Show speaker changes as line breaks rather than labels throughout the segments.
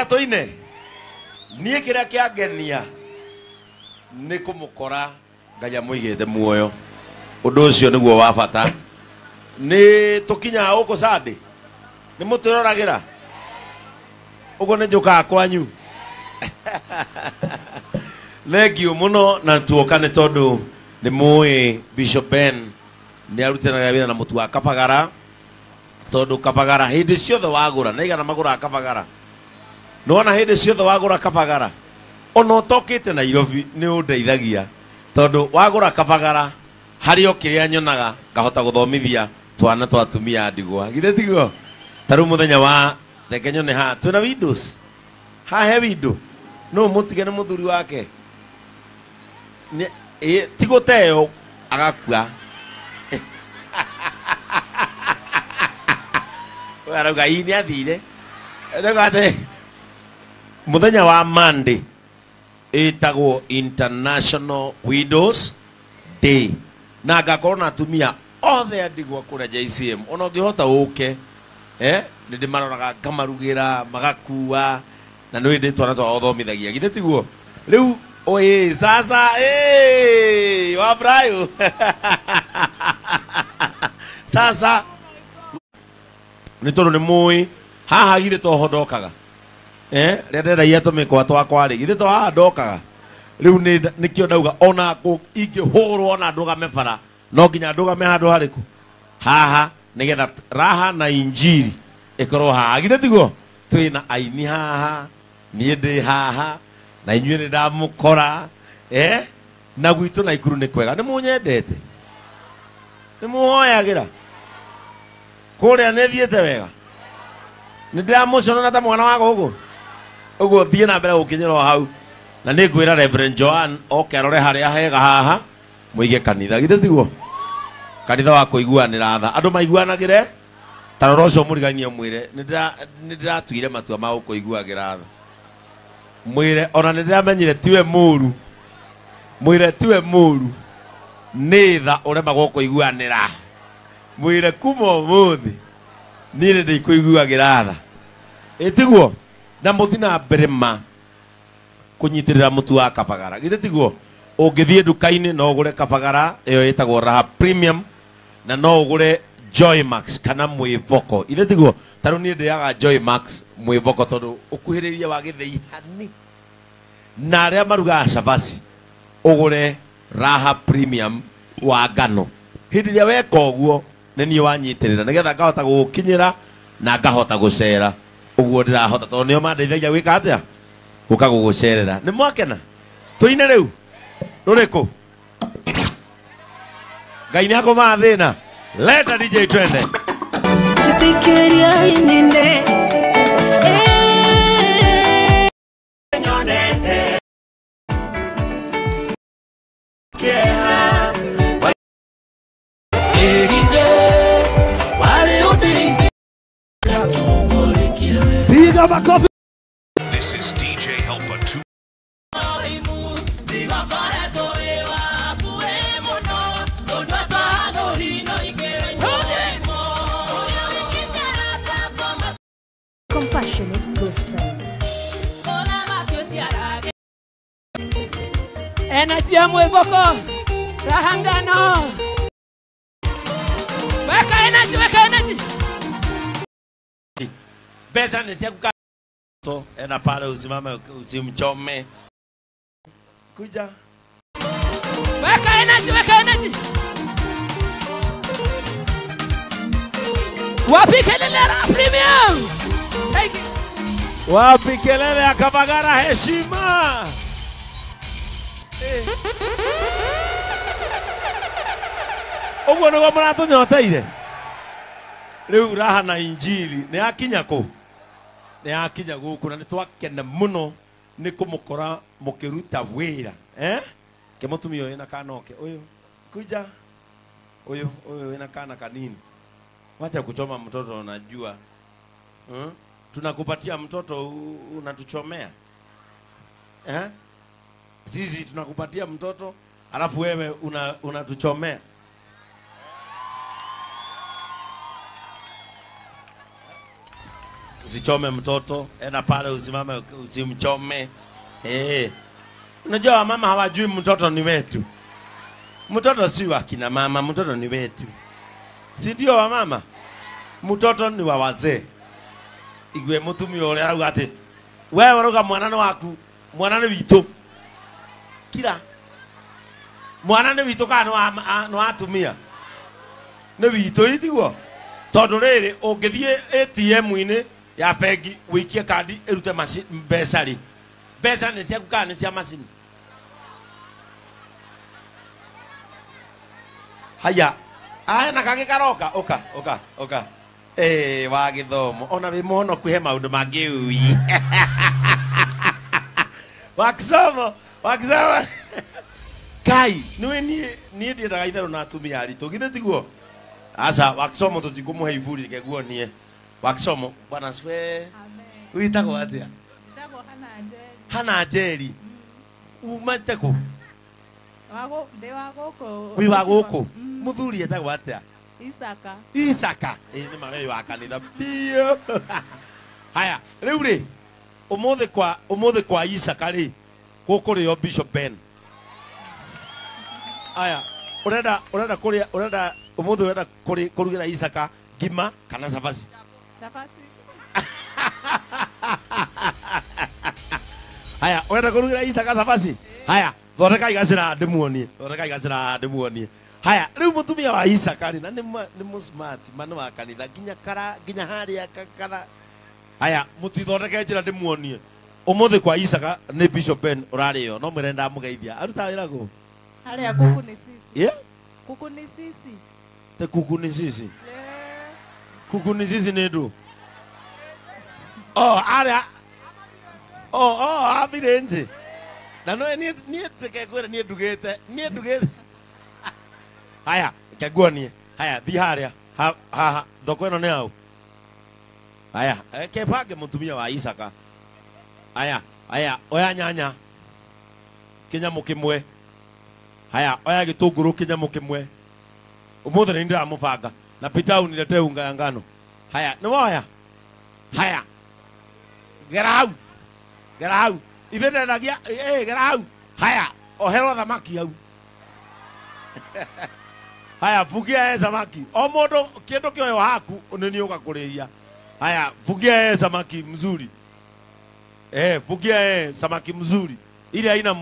Reka toine. Nie kiria kiangenia ni kumukora Ngai amuigite muoyo. Undu ucio niguo wa bata. Ni tukinya uko sade. Ni mutiroragira. Ugo ne njuka kwanyu. Legio muno na tuokane tondu ni muyi Bishop Ben ni arutanaga wira na mutu wa Kabagara tondu Kabagara hindi ciothe wagura na igana magura Kabagara nona hindi ciothe wagura Kabagara ono tokite Nairobi ni undeithagia tondu wagura Kabagara hari okiria nyonaga ngahota guthomithia twana twa atumia ndigwa githe tiguo taru muthenya wa tekenyo ni ha twina windows ha he window no mutige ni muthuri wake tigo teo agakua arauga ini athire ndagate muthenya wa Monday etagwo International Widows Day na ngakorwo atumia othe andigwa kura JCM ono ngihota uke ndi maroraga ngamarugira magakua na no ndi twana twa othomithagia githe tiguo riu oye sasa wa Brayo sasa ni toro ni mui haha githe to hondokaga renda ia tumikwa twakwa ri githe to haha ndokaga riu ni kio ndauga ona ku ingihurwo ona nduga mebara no nginya nduga me handu hariku haha nigetha raha na injiri ikorwo haha githe tiguo twina aini haha nie ndi haha na inyuĩ nĩ ndamũkora na gwitũ na Ikuru nĩ kwega nĩ mũnyendete nĩ mũhoyagĩra kũrĩa nĩ thiĩte wega nĩ ndĩramũcona ta mwana wa gũkũ ũguo thiĩ na mbere gũkinyĩra hau na nĩ ngwĩra Reverend Joan oke arore harĩa hega haha mũige kanitha githe tiguo kanitha wa kũiguanĩra tha andũ maiguanagĩre ta rora ũcio mũrigania mwĩre nĩ ndĩratuire matua ma gũkũiguagĩra tha mwire ona ndiramenyire tiwe muru mwire tiwe muru nitha uremagwo kuiguanira mwire kuma muthi ni ndi kuiguagira tha etiguo na muthina berema kunyitirira mutu wa Kabagara githe tiguo ungithie nduka-ini no ugure Kabagara iyo itagwo Raha Premium na no ugure Joy Max kana mwivoko ile tigo taru ni ndiaga Joy Max mwivoko tondu ukuhiriria wa githei hani na ria maruga shabasi ugure Raha Premium wa ngano hindi ria weka uguo ni ni wanyitirira nigetha ngahota gukinyira na ngahota gucera uguo ndirahota tondu nio mandeithagia gwika atia guka gugucerera ni mwakena tuine riu ruriku Ngai ni akoma thina. Leta DJ twende. Jitekeria inine. Nyonete. Keha. Egide. Wale udi. Piga makofi.
This is DJ Helper 2.
Compassionate gospel.
Energy ya mwevoko rahangano weka energy
Pesa ni siya kukato ena pale usimame usimchome kuja
weka energy wapi kelele Raha Premium
wapi kelele ya Kabagara heshima Oguo niguo mũratunyoteire riu raha na injiri ni akinya ku ni akinya guku na ni twakena muno ni kumukora mukiruta wira ke mutumia ina kanoke uyu kuja uyu ina kana kanini wacha kuchoma mtoto unajua tunakupatia mtoto unatuchomea sisi tunakupatia mtoto alafu wewe unatuchomea usichome mtoto, enda pale usimame usimchome. Unajua mama hawajui mtoto ni wetu. Mtoto si wa kina mama, mtoto ni wetu. Si ndio wa mama? Mtoto ni wa wazee. Igwe mutumia ule au ati wewe roga mwanano waku, mwanano wito. Kila mwanano wito kana no atumia. Ne wito itiguo. Tondu riri ungithie ATM-ini ya bengi wikie kandi irute mbeca ri. Mbeca ni cia kuka ni cia macini. Haya. Aya na kage karoka oka. Wa githomo ona we mono kwihe maundu mangiui. Waksomo Kai niwe nie ndiendaga itherũ na atumia aritũ githe tiguo. Asa waksomo tutikumuhe iburi keguo nie. Waksomo bwana swe.
Amen.
Uitagwo atia?
Ndagwo
Hana Njeri. Umate ku?
Wa gũkũ.
Wi wa gũkũ. Muthuri etagwo atia?
Isaka.
Ni mawe wa kanitha bio. Haya, riu ri umuthi kwa Isaka ri gukurio Bishop Ben. Haya, urenda kuria umuthi urenda kurugira Isaka ngima kana cabaci?
Cabaci.
Haya, urenda kurugira Isaka cabaci? Haya, thondeka igacira ndimuonie. Haya, riu mutumia wa Isaka na ni musmart manu wa kanitha ginya haria kana. Haya, mutithondeke njira ndimuonie. Umuthi kwa Isaka ni Bishop Ben urario no murenda mugeithia. Aruta wira go.
Haria kuku ni sisi.
Yeah?
Kuku ni sisi.
Te kuku ni sisi. Kuku ni sisi ni ndu. Aria. Abirenje. Na no ni tekegwera ni ndugete. Haya, keguonie. Haya, thi haria. Ha, thoko ino ni au. Haya, kepange mutumia wa Isaka. Haya, oya nyanya. Kinyamu kimwe. Haya, oya gitunguru kinyamu kimwe. Umuthi ni ndira mubanga. Na Peter unilete unga ya ngano. Haya, ni woya. Haya. Gerau. Ithende nagia, gerau. Haya, ohero thamaki au. Haya, vugia samaki. O modo kiendo kioyo haku uneni ukakuria. Haya, vugia samaki mzuri. Vugia samaki mzuri. Ile haina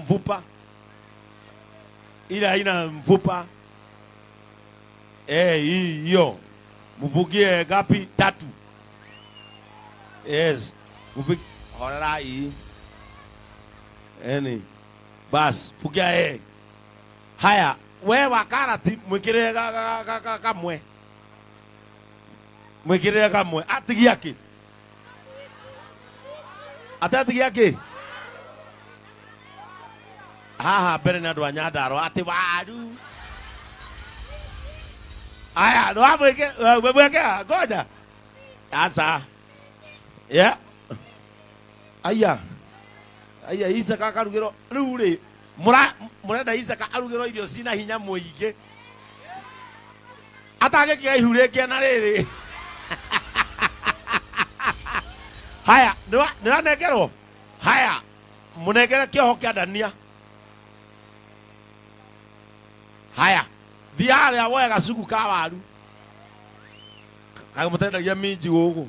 mfupa. Hiyo. Mvugie gapi? 3. Yes. Mvugie horai. Bas, vugia Haya, we wa karati mwikire kamwe. Atigia ki? Atatigia ki? Haha mbere na andu a Nyandarua ati waru. Aya, ndo mweke ngoja. Asa. Yeah. Aya, Isaka akarugiro riu ri murenda Isaka arugiro irio cina hinya muingi. Atage kia ihure kia na riri. Haya, nwa negero. Haya, munegere kioho kia Dania. Haya, thiare awoya gacuku ka waru. Akamutendagia minji gugu.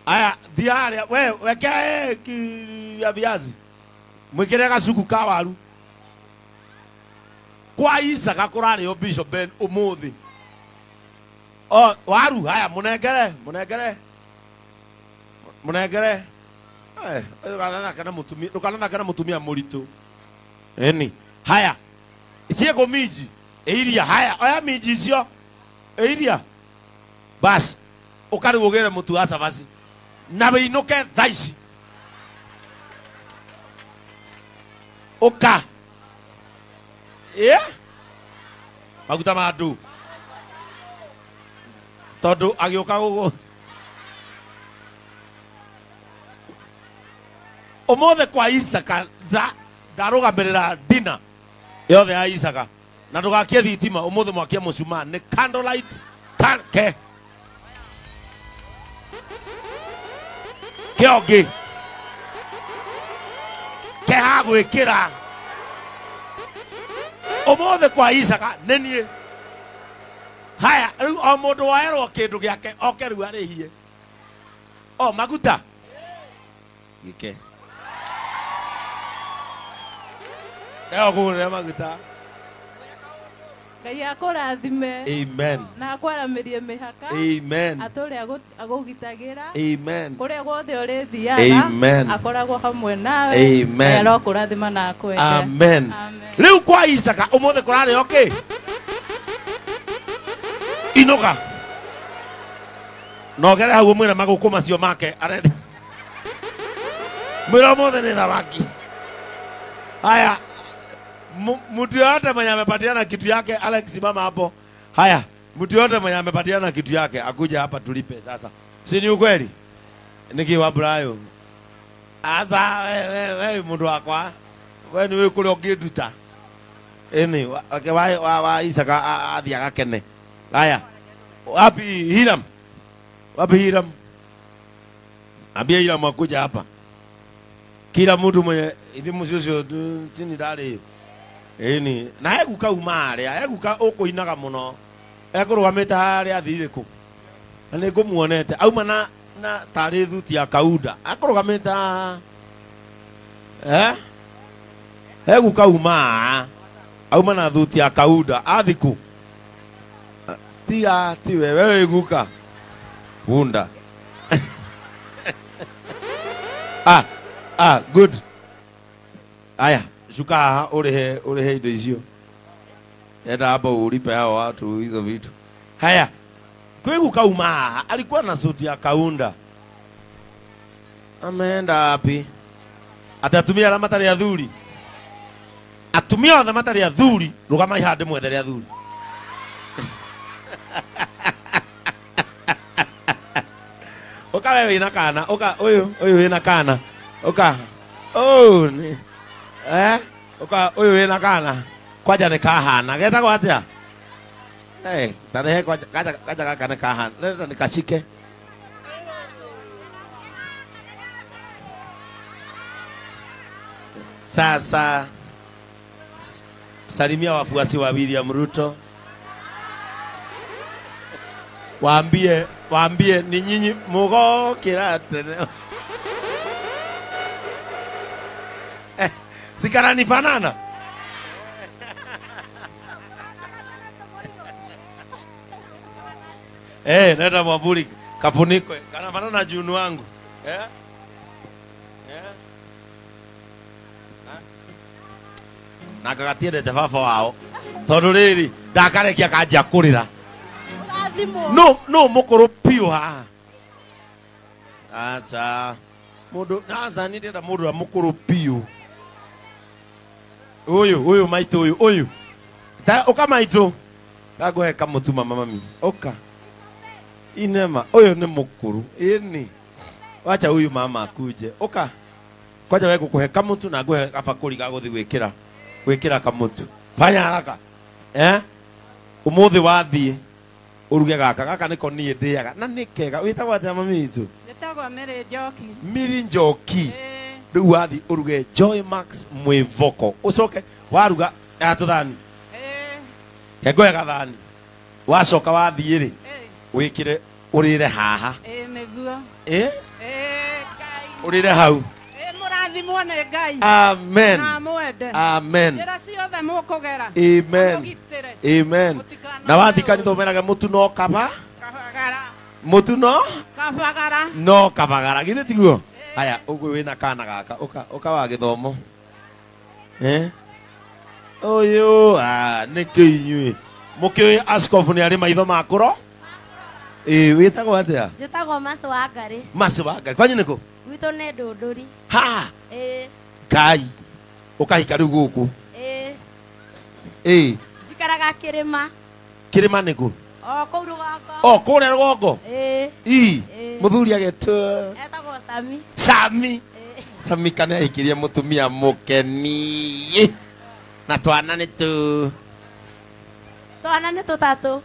Aya, thiare we weke ya viazi. Mwikire gacuku ka waru. Kwa Isaka kurari o Bishop Ben umuthi. Waru, haya munegere. Ndukanatha kana mutumia muritu. Haya. Icheko miji. Iria, haya, oya miji icio. Iria. Bas. Ukari wogere mutu wa cabaci. Na biinuke thaici. Uka. Maguta ma andu. Tondu agioka gugu. Umothe kwa Isaka ndarugamirira dina yothe ya Isaka na ndugakie thitima umothe mwakie mucuma ni candlelight ke Kĩongi. Kĩha gwĩkĩra. Ũmũthĩ kwa Isaka nĩ niĩ. Haya, rĩu o mũndũ waerwo kĩndũ gĩake oke rĩu arĩhie. O maguta. Gĩke. Leo kũgũrĩra maguta.
Ngai akũrathime.
Amen.
Na akwaramirie mĩhaka.
Amen.
Atũre agũgitagĩra.
Amen.
Kũrĩa guothe ũrĩthiaga.
Amen.
Akoragwo hamwe nawe.
Amen.
Na arokũrathima na akwende.
Amen.
Amen.
Rĩu kwa Isaka ũmũthĩ kũrarĩ okay. Inoga. Nogere hau mwĩra magũkũ macio make arenda. Mwĩra ũmũthĩ nĩ thamaki. Haya. Mtu yote mwenye amepatiana kitu yake, Alex simama hapo. Haya, mtu yote mwenye amepatiana kitu yake akuja hapa tulipe sasa. Si ni ukweli? Nikiwa Brian. Asa wewe mtu wakwa. Wewe ni wewe kule ogiduta. Eni wa Isaka athiaga kene. Haya. Wapi Hiram? Wapi Hiram? Ambia Hiram akuja hapa. Kila mtu mwenye ithimu cio tini ndari. Eni na eguka umare eguka ukuinaga muno ekurugamite haria athiriku na ni ngumuonete auma na tari thuti ya Kauda akurugamite eguka uma auma na thuti ya Kauda athiku tiga ti wewe eguka bunda good. Aya shuka urihe indo icio. Enda hapa ulipe hao watu hizo vitu. Haya. Kwegu kauma alikuwa na suti ya Kaunda. Ameenda wapi? Atatumia alama tari ya thuri. Atumia alama tari ya thuri, rugama ihande mwethere ya thuri. Oka wewe ina kana, oka oyo ina kana. Oka. Oh ni oka oyo wena kana kwaja ne kahana geta kwa atia tane kwaja kana kahana leta nikashike sasa salimia wafuasi wa William Ruto waambie ni nyinyi mugokira tene Sikarani fanana. Nenda Mwamburi kafunikwe. Kana fanana junu wangu. Na kagatie de baba wao. Tondu riri ndakarekia kanja kurira. No mukuru pio ha. Asa mundu nasa ni ndenda mundu mukuru pio. Uyu maito uyu. Oka maito. Gagoe kamutuma mami. Oka. Inema. Uyu ni mukuru. Ini. Wacha uyu mama akuje. Oka. Kwaja wewe kukuhe kamutu na goe afakuri gaguthi gwikira kamutu. Fanya haraka. Umuthi wathie. Uruge gaka niko nie ndiaga. Na nikega. Witagwa atia mami itu?
Witagwa Mary Njoki.
Miri Njoki. Riu wathi uruge Joy Max mwivoko ucoke waruga atuthani hegoya gathani wacoka wathie ri wikire urire haha
niguo
ngai urire hau
murathimwo ni Ngai
amen
na mwende
amen
njira ciothe mukugera
amen amen na wathikani thomerage mutuno kabagara no kabagara githe tiguo. Haya ugwe wina kana gaka uka wa githomo oyo nikinywe mukiwe askofu ni ari maitho makuro witagwo atia?
Njitagwo Masu wa Ngari.
Masu wa Ngari kwanyu niko
Gwitũ nĩ Ndũndũri.
Ha Ngai ukahika riu guku
njikaraga Kĩrĩma.
Kĩrĩma nĩkũ?
Kũu rũgongo.
Kũrĩa rũgongo muthuri agetwo
etagwo Sami.
Sami kana ikiria mutumia mukeni na twana nĩ
tũtatũ.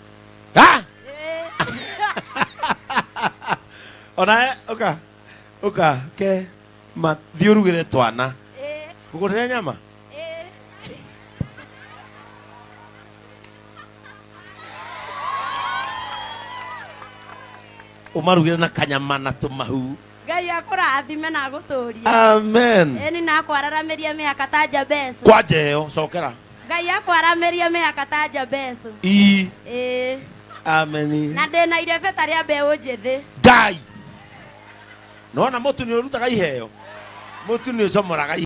Ona oka Uka ke mathiurugire twana.
Eh.
Ngugurire nyama.
Eh.
Umarugire na kanyama na tumahu.
Ngai akũrathime na agũtũrie.
Amen.
Eni nakwararameria mĩaka ta Jabesu.
Kwa jeo cokera.
Ngai akwarameria mĩaka ta Jabesu.
I. Amen.
Na ndĩna irebeta rĩa mbeũ njĩthĩ.
Ngai. Nona mũtu nĩ ũrutaga iheo. Mũtu nĩ ũcomoraga